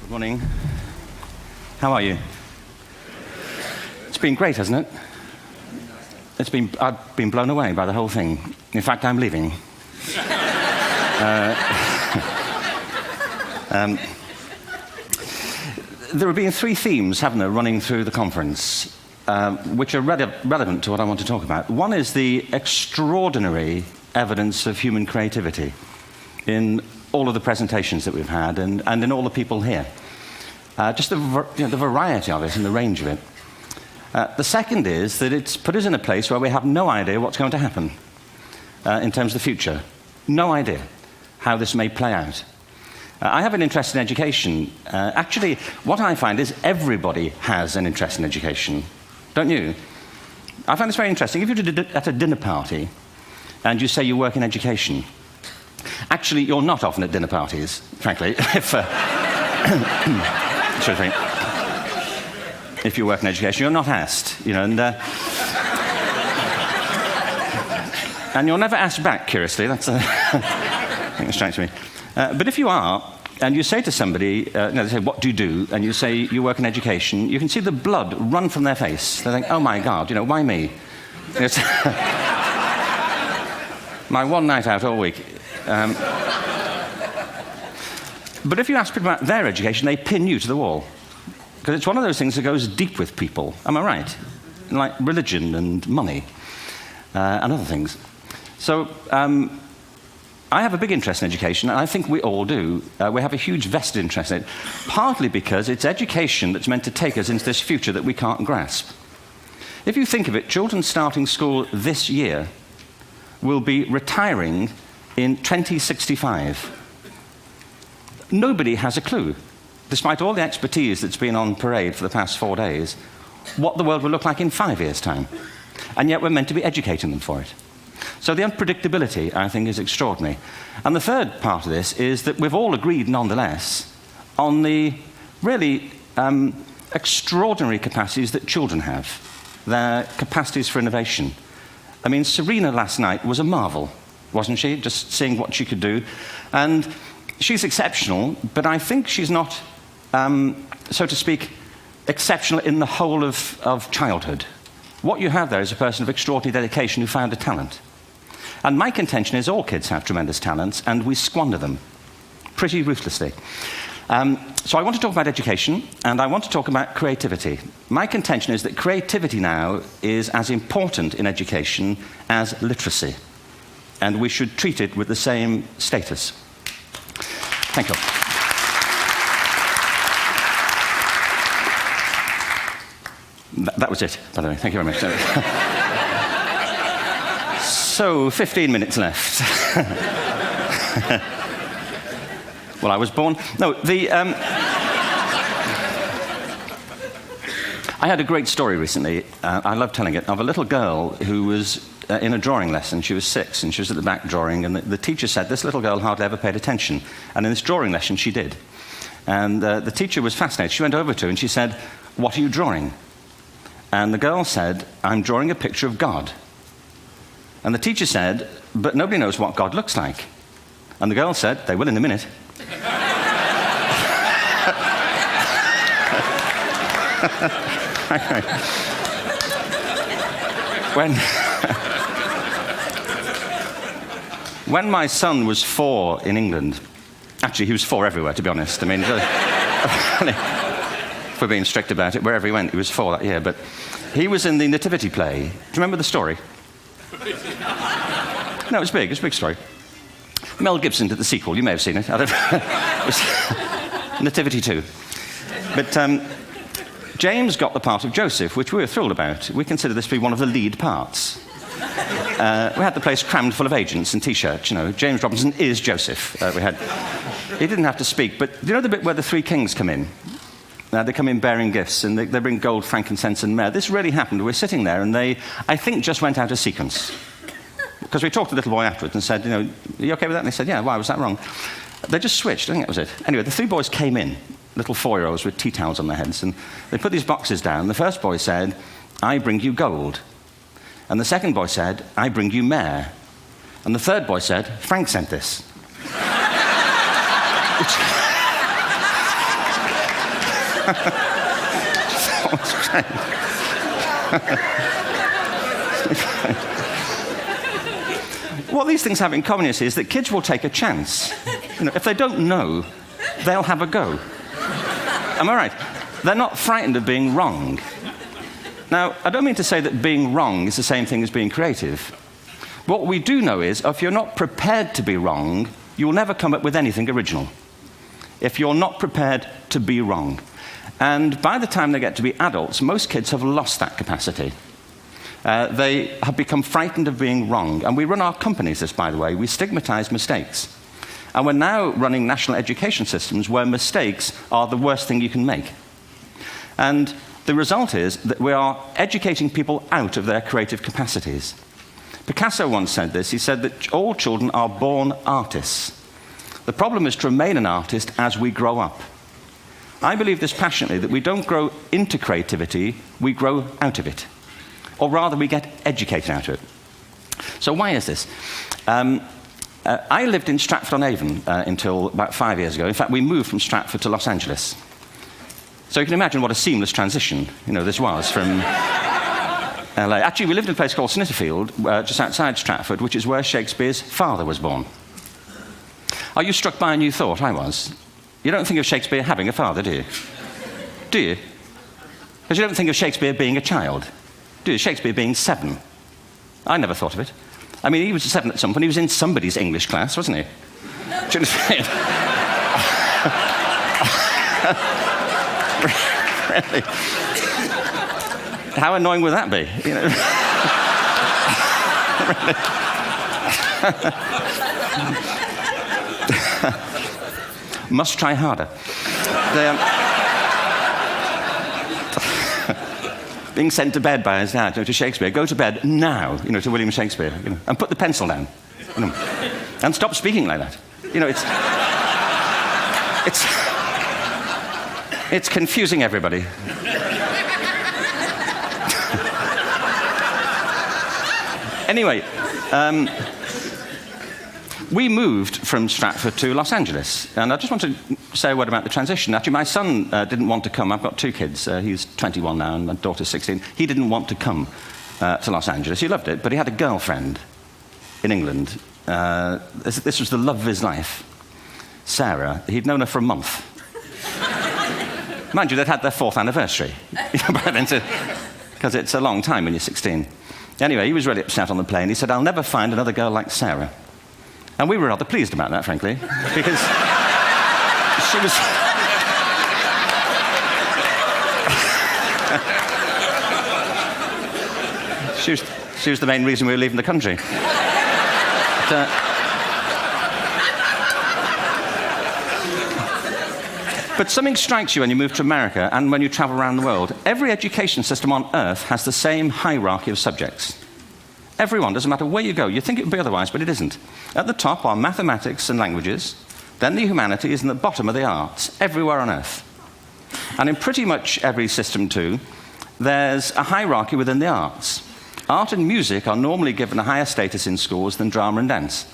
Good morning. How are you? It's been great, hasn't it? I've been blown away by the whole thing. In fact, I'm leaving. There have been three themes, haven't there, running through the conference, which are relevant to what I want to talk about. One is the extraordinary evidence of human creativity in all of the presentations that we've had and in all the people here. Just the variety of it and the range of it. The second is that it's put us in a place where we have no idea what's going to happen in terms of the future. No idea how this may play out. I have an interest in education. Actually, what I find is everybody has an interest in education. Don't you? I find this very interesting. If you're at a dinner party and you say you work in education, actually, you're not often at dinner parties, frankly, if you work in education. You're not asked, and you're never asked back, curiously. That's I think it strikes me. But if you are, and you say to somebody, they say, what do you do? And you say, you work in education, you can see the blood run from their face. They think, oh my God, why me? It's my one night out all week. But if you ask people about their education, they pin you to the wall. Because it's one of those things that goes deep with people. Am I right? Like religion and money and other things. So I have a big interest in education, and I think we all do. We have a huge vested interest in it, partly because it's education that's meant to take us into this future that we can't grasp. If you think of it, children starting school this year will be retiring in 2065. Nobody has a clue, despite all the expertise that's been on parade for the past 4 days, what the world will look like in 5 years' time. And yet we're meant to be educating them for it. So the unpredictability, I think, is extraordinary. And the third part of this is that we've all agreed, nonetheless, on the really extraordinary capacities that children have, their capacities for innovation. I mean, Serena last night was a marvel, wasn't she? Just seeing what she could do. And she's exceptional, but I think she's not, so to speak, exceptional in the whole of childhood. What you have there is a person of extraordinary dedication who found a talent. And my contention is all kids have tremendous talents, and we squander them pretty ruthlessly. So I want to talk about education, and I want to talk about creativity. My contention is that creativity now is as important in education as literacy, and we should treat it with the same status. Thank you. That was it, by the way. Thank you very much. So, 15 minutes left. Well, I was born... No, I had a great story recently, I love telling it, of a little girl who was in a drawing lesson. She was 6, and she was at the back drawing, and the teacher said, this little girl hardly ever paid attention. And in this drawing lesson, she did. And the teacher was fascinated. She went over to her, and she said, what are you drawing? And the girl said, I'm drawing a picture of God. And the teacher said, but nobody knows what God looks like. And the girl said, they will in a minute. When my son was 4 in England, actually he was 4 everywhere, to be honest. I mean, if we're being strict about it, wherever he went, he was 4 that year. But he was in the Nativity play. Do you remember the story? No, it was big. It was a big story. Mel Gibson did the sequel. You may have seen it. It was Nativity 2. But James got the part of Joseph, which we were thrilled about. We consider this to be one of the lead parts. We had the place crammed full of agents and T-shirts. James Robinson is Joseph. He didn't have to speak. But do you know the bit where the 3 kings come in? They come in bearing gifts, and they bring gold, frankincense, and myrrh. This really happened. We're sitting there, and they, I think, just went out of sequence. Because we talked to the little boy afterwards and said, are you okay with that? And they said, yeah, why was that wrong? They just switched. I think that was it. Anyway, the 3 boys came in, little 4-year-olds with tea towels on their heads, and they put these boxes down. The first boy said, I bring you gold. And the second boy said, I bring you myrrh. And the third boy said, Frank sent this. What these things have in common is that kids will take a chance. If they don't know, they'll have a go. Am I right? They're not frightened of being wrong. Now, I don't mean to say that being wrong is the same thing as being creative. What we do know is, if you're not prepared to be wrong, you'll never come up with anything original. If you're not prepared to be wrong. And by the time they get to be adults, most kids have lost that capacity. They have become frightened of being wrong. And we run our companies this, by the way. We stigmatize mistakes. And we're now running national education systems where mistakes are the worst thing you can make. And the result is that we are educating people out of their creative capacities. Picasso once said this. He said that all children are born artists. The problem is to remain an artist as we grow up. I believe this passionately, that we don't grow into creativity, we grow out of it. Or rather, we get educated out of it. So why is this? I lived in Stratford-on-Avon until about 5 years ago. In fact, we moved from Stratford to Los Angeles. So you can imagine what a seamless transition, this was from LA. Actually, we lived in a place called Snitterfield, just outside Stratford, which is where Shakespeare's father was born. Are you struck by a new thought? I was. You don't think of Shakespeare having a father, do you? Do you? Because you don't think of Shakespeare being a child. Do you? Shakespeare being 7. I never thought of it. I mean, he was 7 at some point. He was in somebody's English class, wasn't he? Do you understand? Really? How annoying would that be? Must try harder. Being sent to bed by his dad, to Shakespeare. Go to bed now, to William Shakespeare, and put the pencil down, and stop speaking like that. It's confusing everybody. Anyway, we moved from Stratford to Los Angeles, and I just want to say a word about the transition. Actually, my son didn't want to come. I've got 2 kids. He's 21 now, and my daughter's 16. He didn't want to come to Los Angeles. He loved it, but he had a girlfriend in England. This was the love of his life, Sarah. He'd known her for a month. Mind you, they'd had their 4th anniversary, because it's a long time when you're 16. Anyway, he was really upset on the plane. He said, "I'll never find another girl like Sarah." And we were rather pleased about that, frankly, because she was the main reason we were leaving the country. But something strikes you when you move to America and when you travel around the world. Every education system on Earth has the same hierarchy of subjects. Everyone, doesn't matter where you go. You think it would be otherwise, but it isn't. At the top are mathematics and languages, then the humanities, and at the bottom are the arts, everywhere on Earth. And in pretty much every system, too, there's a hierarchy within the arts. Art and music are normally given a higher status in schools than drama and dance.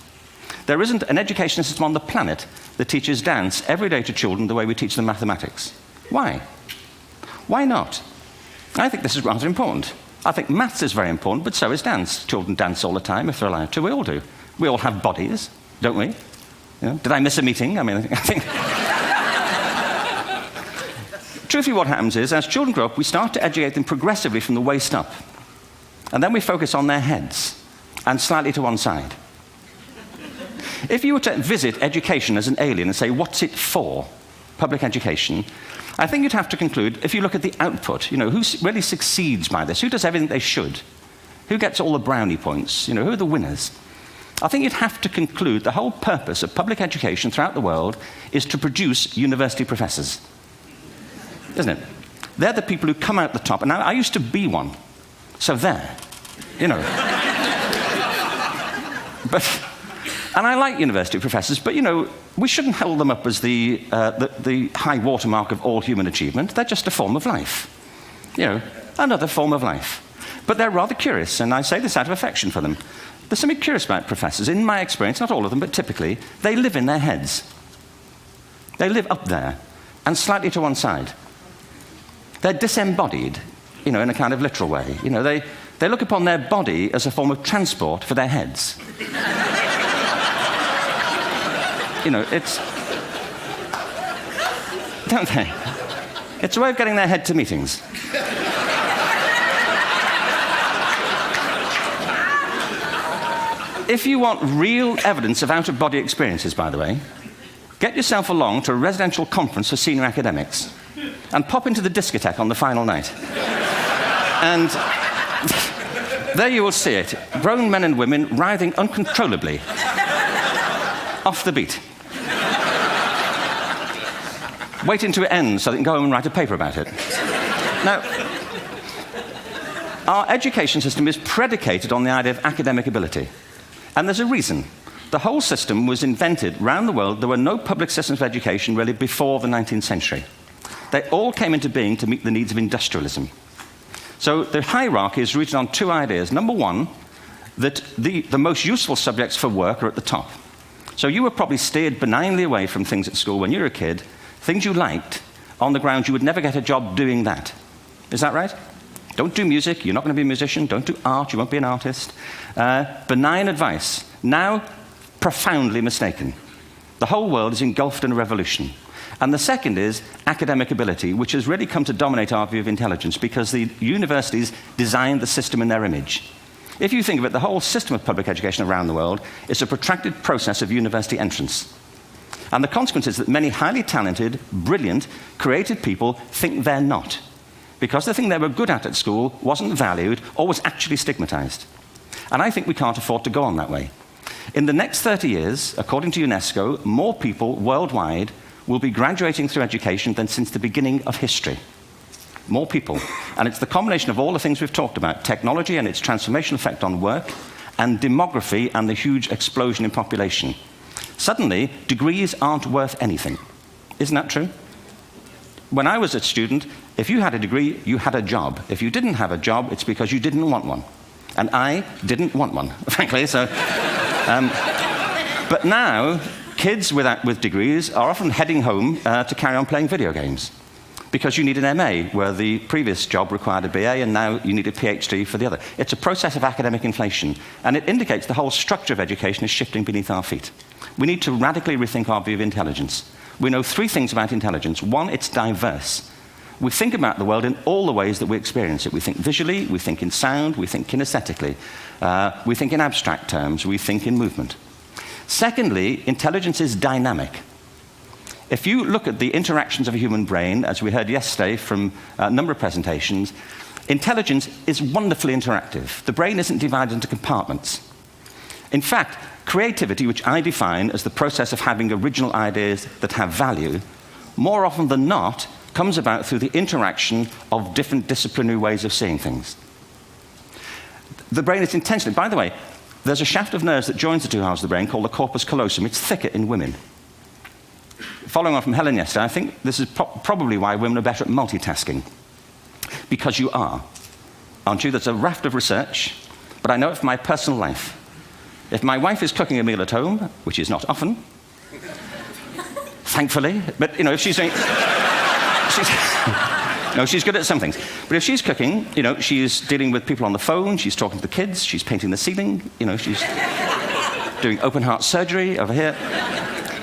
There isn't an education system on the planet that teaches dance every day to children the way we teach them mathematics. Why? Why not? I think this is rather important. I think maths is very important, but so is dance. Children dance all the time if they're allowed to. We all do. We all have bodies, don't we? Did I miss a meeting? I think... Truthfully, what happens is, as children grow up, we start to educate them progressively from the waist up. And then we focus on their heads, and slightly to one side. If you were to visit education as an alien and say, what's it for, public education, I think you'd have to conclude, if you look at the output, who really succeeds by this, who does everything they should, who gets all the brownie points, who are the winners? I think you'd have to conclude the whole purpose of public education throughout the world is to produce university professors. Isn't it? They're the people who come out the top. And I used to be one. So there, And I like university professors, but, we shouldn't hold them up as the high watermark of all human achievement. They're just a form of life. Another form of life. But they're rather curious, and I say this out of affection for them. There's something curious about professors. In my experience, not all of them, but typically, they live in their heads. They live up there, and slightly to one side. They're disembodied, in a kind of literal way. They look upon their body as a form of transport for their heads. It's... Don't they? It's a way of getting their head to meetings. If you want real evidence of out-of-body experiences, by the way, get yourself along to a residential conference for senior academics and pop into the discotheque on the final night. And there you will see it, grown men and women writhing uncontrollably off the beat, waiting to it ends so they can go home and write a paper about it. Now, our education system is predicated on the idea of academic ability. And there's a reason. The whole system was invented around the world. There were no public systems of education really before the 19th century. They all came into being to meet the needs of industrialism. So the hierarchy is rooted on two ideas. Number one, that the most useful subjects for work are at the top. So you were probably steered benignly away from things at school when you were a kid, things you liked, on the grounds you would never get a job doing that. Is that right? Don't do music, you're not going to be a musician. Don't do art, you won't be an artist. Benign advice. Now, profoundly mistaken. The whole world is engulfed in a revolution. And the second is academic ability, which has really come to dominate our view of intelligence because the universities designed the system in their image. If you think of it, the whole system of public education around the world is a protracted process of university entrance. And the consequence is that many highly talented, brilliant, creative people think they're not, because the thing they were good at school wasn't valued or was actually stigmatized. And I think we can't afford to go on that way. In the next 30 years, according to UNESCO, more people worldwide will be graduating through education than since the beginning of history. More people. And it's the combination of all the things we've talked about, technology and its transformational effect on work, and demography and the huge explosion in population. Suddenly, degrees aren't worth anything. Isn't that true? When I was a student, if you had a degree, you had a job. If you didn't have a job, it's because you didn't want one. And I didn't want one, frankly. So, but now, kids with degrees are often heading home to carry on playing video games because you need an MA, where the previous job required a BA, and now you need a PhD for the other. It's a process of academic inflation, and it indicates the whole structure of education is shifting beneath our feet. We need to radically rethink our view of intelligence. We know three things about intelligence. One, it's diverse. We think about the world in all the ways that we experience it. We think visually, we think in sound, we think kinesthetically, we think in abstract terms, we think in movement. Secondly, intelligence is dynamic. If you look at the interactions of a human brain, as we heard yesterday from a number of presentations, intelligence is wonderfully interactive. The brain isn't divided into compartments. In fact, creativity, which I define as the process of having original ideas that have value, more often than not, comes about through the interaction of different disciplinary ways of seeing things. The brain is intentionally... By the way, there's a shaft of nerves that joins the two halves of the brain called the corpus callosum. It's thicker in women. Following on from Helen yesterday, I think this is probably why women are better at multitasking. Because you are, aren't you? There's a raft of research, but I know it from my personal life. If my wife is cooking a meal at home, which is not often, thankfully, but if she's doing... No, she's good at some things. But if she's cooking, she's dealing with people on the phone, she's talking to the kids, she's painting the ceiling, she's doing open heart surgery over here.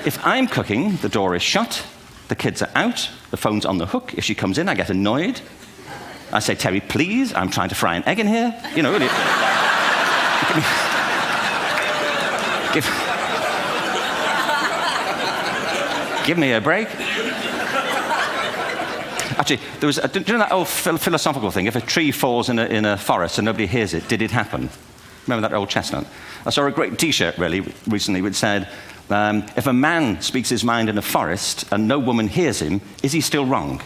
If I'm cooking, the door is shut, the kids are out, the phone's on the hook. If she comes in, I get annoyed. I say, Terry, please, I'm trying to fry an egg in here. Give me a break. Actually, do you know that old philosophical thing? If a tree falls in a forest and nobody hears it, did it happen? Remember that old chestnut? I saw a great T-shirt recently which said, if a man speaks his mind in a forest and no woman hears him, is he still wrong?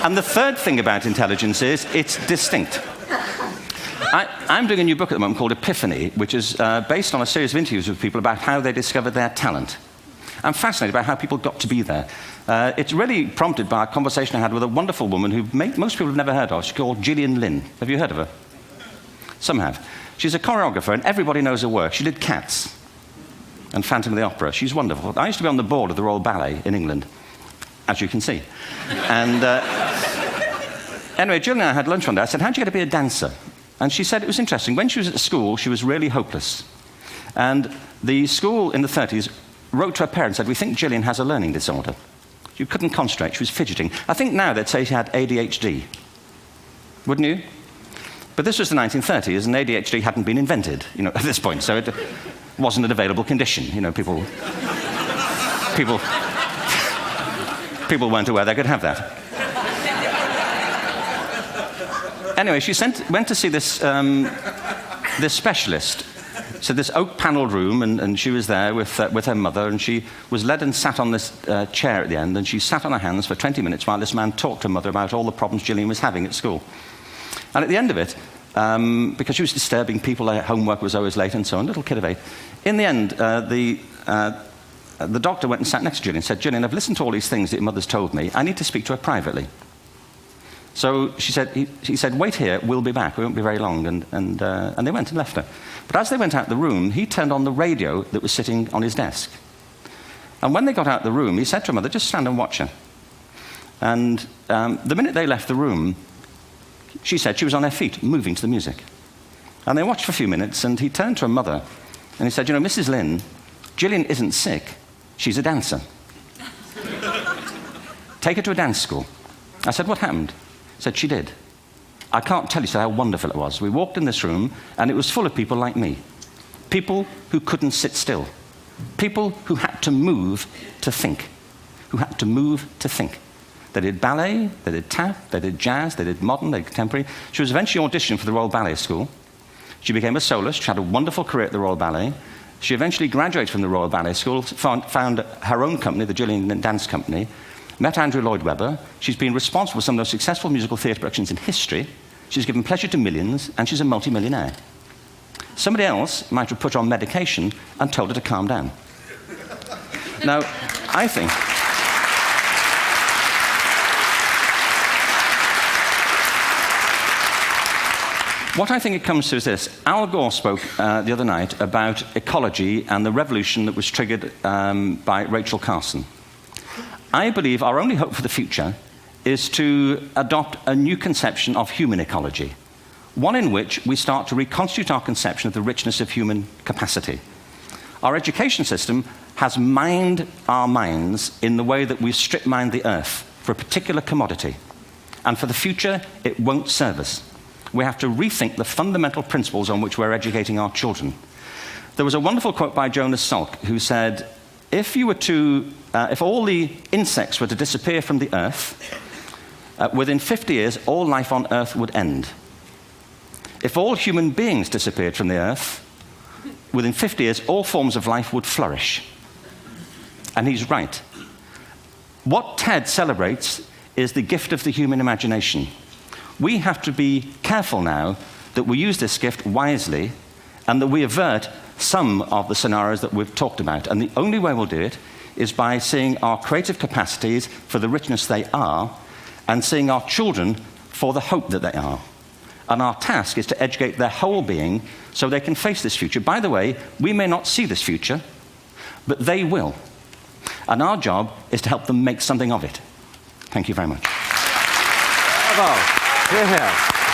And the third thing about intelligence is it's distinct. I'm doing a new book at the moment called Epiphany, which is based on a series of interviews with people about how they discovered their talent. I'm fascinated by how people got to be there. It's really prompted by a conversation I had with a wonderful woman who most people have never heard of. She's called Gillian Lynn. Have you heard of her? Some have. She's a choreographer, and everybody knows her work. She did Cats. and Phantom of the Opera. She's wonderful. I used to be on the board of the Royal Ballet in England, as you can see. And anyway, Jill and I had lunch one day. I said, how'd you get to be a dancer? And she said it was interesting. When she was at school, she was really hopeless. And the school in the 30s wrote to her parents and said, we think Gillian has a learning disorder. She couldn't concentrate, she was fidgeting. I think now they'd say she had ADHD. Wouldn't you? But this was the 1930s, and ADHD hadn't been invented, at this point, so it wasn't an available condition. People weren't aware they could have that. Anyway, she went to see this specialist. So this oak-panelled room, and she was there with her mother, and she was led and sat on this chair at the end, and she sat on her hands for 20 minutes while this man talked to her mother about all the problems Gillian was having at school. And at the end of it, because she was disturbing people, her homework was always late and so on, little kid of 8, in the end, the doctor went and sat next to Gillian and said, Gillian, I've listened to all these things that your mother's told me. I need to speak to her privately. So he said, wait here, we'll be back. We won't be very long. And they went and left her. But as they went out the room, he turned on the radio that was sitting on his desk. And when they got out the room, he said to her mother, just stand and watch her. And the minute they left the room, she said she was on her feet, moving to the music. And they watched for a few minutes, and he turned to her mother, and he said, Mrs. Lynn, Gillian isn't sick. She's a dancer. Take her to a dance school. I said, what happened? He said, she did. I can't tell you how wonderful it was. We walked in this room, and it was full of people like me. People who couldn't sit still. People who had to move to think. They did ballet, they did tap, they did jazz, they did modern, they did contemporary. She was eventually auditioned for the Royal Ballet School. She became a soloist. She had a wonderful career at the Royal Ballet. She eventually graduated from the Royal Ballet School, found her own company, the Gillian Dance Company, met Andrew Lloyd Webber. She's been responsible for some of the most successful musical theatre productions in history. She's given pleasure to millions, and she's a multi-millionaire. Somebody else might have put her on medication and told her to calm down. Now, I think... What I think it comes to is this. Al Gore spoke the other night about ecology and the revolution that was triggered by Rachel Carson. I believe our only hope for the future is to adopt a new conception of human ecology, one in which we start to reconstitute our conception of the richness of human capacity. Our education system has mined our minds in the way that we've strip-mined the earth for a particular commodity, and for the future, it won't serve us. We have to rethink the fundamental principles on which we're educating our children. There was a wonderful quote by Jonas Salk, who said, if all the insects were to disappear from the earth, within 50 years, all life on earth would end. If all human beings disappeared from the earth, within 50 years, all forms of life would flourish. And he's right. What TED celebrates is the gift of the human imagination. We have to be careful now that we use this gift wisely and that we avert some of the scenarios that we've talked about. And the only way we'll do it is by seeing our creative capacities for the richness they are and seeing our children for the hope that they are. And our task is to educate their whole being so they can face this future. By the way, we may not see this future, but they will. And our job is to help them make something of it. Thank you very much. Bravo. Hierher.